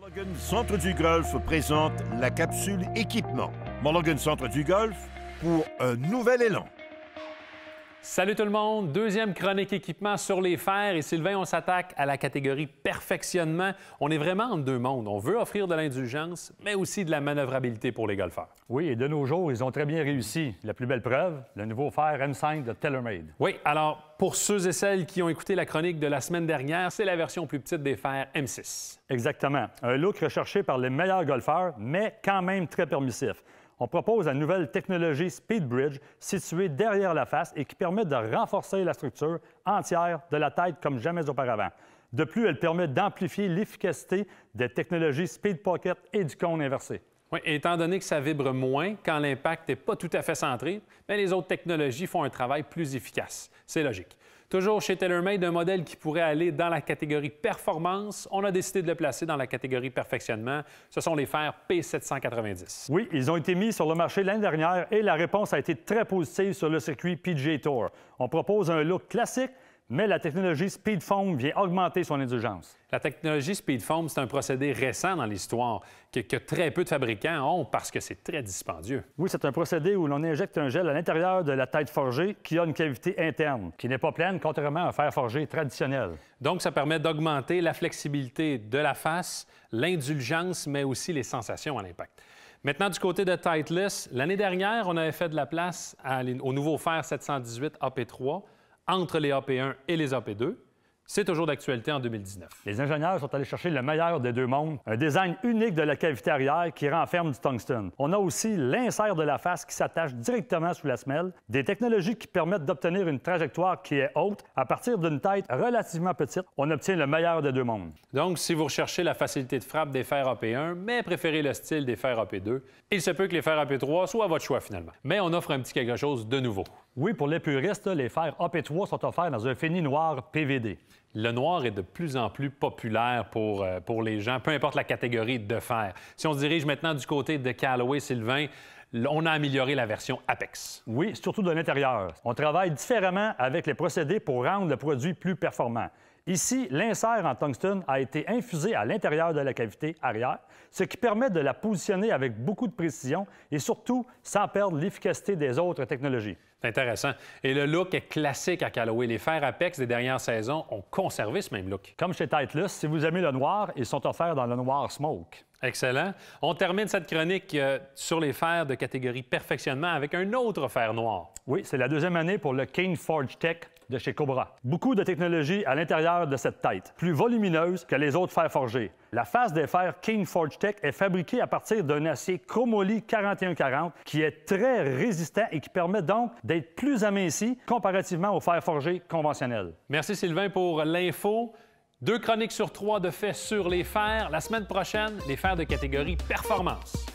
Mulligan Centre du Golf présente la capsule équipement. Mulligan Centre du Golf pour un nouvel élan. Salut tout le monde! Deuxième chronique équipement sur les fers. Et Sylvain, on s'attaque à la catégorie perfectionnement. On est vraiment entre deux mondes. On veut offrir de l'indulgence, mais aussi de la manœuvrabilité pour les golfeurs. Oui, et de nos jours, ils ont très bien réussi. La plus belle preuve, le nouveau fer M5 de TaylorMade. Oui, alors pour ceux et celles qui ont écouté la chronique de la semaine dernière, c'est la version plus petite des fers M6. Exactement. Un look recherché par les meilleurs golfeurs, mais quand même très permissif. On propose la nouvelle technologie SpeedBridge située derrière la face et qui permet de renforcer la structure entière de la tête comme jamais auparavant. De plus, elle permet d'amplifier l'efficacité des technologies SpeedPocket et du cône inversé. Oui, et étant donné que ça vibre moins quand l'impact n'est pas tout à fait centré, bien, les autres technologies font un travail plus efficace. C'est logique. Toujours chez TaylorMade, un modèle qui pourrait aller dans la catégorie performance, on a décidé de le placer dans la catégorie perfectionnement. Ce sont les fers P790. Oui, ils ont été mis sur le marché l'année dernière et la réponse a été très positive sur le circuit PGA Tour. On propose un look classique, mais la technologie SpeedFoam vient augmenter son indulgence. La technologie SpeedFoam, c'est un procédé récent dans l'histoire que très peu de fabricants ont parce que c'est très dispendieux. Oui, c'est un procédé où l'on injecte un gel à l'intérieur de la tête forgée qui a une cavité interne, qui n'est pas pleine, contrairement à un fer forgé traditionnel. Donc, ça permet d'augmenter la flexibilité de la face, l'indulgence, mais aussi les sensations à l'impact. Maintenant, du côté de Titleist, l'année dernière, on avait fait de la place au nouveau fer 718 AP3 entre les AP1 et les AP2. C'est toujours d'actualité en 2019. Les ingénieurs sont allés chercher le meilleur des deux mondes, un design unique de la cavité arrière qui renferme du tungstène. On a aussi l'insert de la face qui s'attache directement sous la semelle, des technologies qui permettent d'obtenir une trajectoire qui est haute. À partir d'une tête relativement petite, on obtient le meilleur des deux mondes. Donc, si vous recherchez la facilité de frappe des fers AP1, mais préférez le style des fers AP2, il se peut que les fers AP3 soient votre choix finalement. Mais on offre un petit quelque chose de nouveau. Oui, pour les puristes, les fers AP3 sont offerts dans un fini noir PVD. Le noir est de plus en plus populaire pour les gens, peu importe la catégorie de fer. Si on se dirige maintenant du côté de Callaway, Sylvain, on a amélioré la version Apex. Oui, surtout de l'intérieur. On travaille différemment avec les procédés pour rendre le produit plus performant. Ici, l'insert en tungstène a été infusé à l'intérieur de la cavité arrière, ce qui permet de la positionner avec beaucoup de précision et surtout sans perdre l'efficacité des autres technologies. C'est intéressant. Et le look est classique à Callaway. Les fers Apex des dernières saisons ont conservé ce même look. Comme chez Titleist, si vous aimez le noir, ils sont offerts dans le noir smoke. Excellent. On termine cette chronique sur les fers de catégorie perfectionnement avec un autre fer noir. Oui, c'est la deuxième année pour le Kane Forge Tech de chez Cobra. Beaucoup de technologie à l'intérieur de cette tête, plus volumineuse que les autres fers forgés. La face des fers Kane Forge Tech est fabriquée à partir d'un acier chromoly 4140 qui est très résistant et qui permet donc d'être plus aminci comparativement aux fers forgés conventionnels. Merci Sylvain pour l'info. 2 chroniques sur 3 de faits sur les fers. La semaine prochaine, les fers de catégorie performance.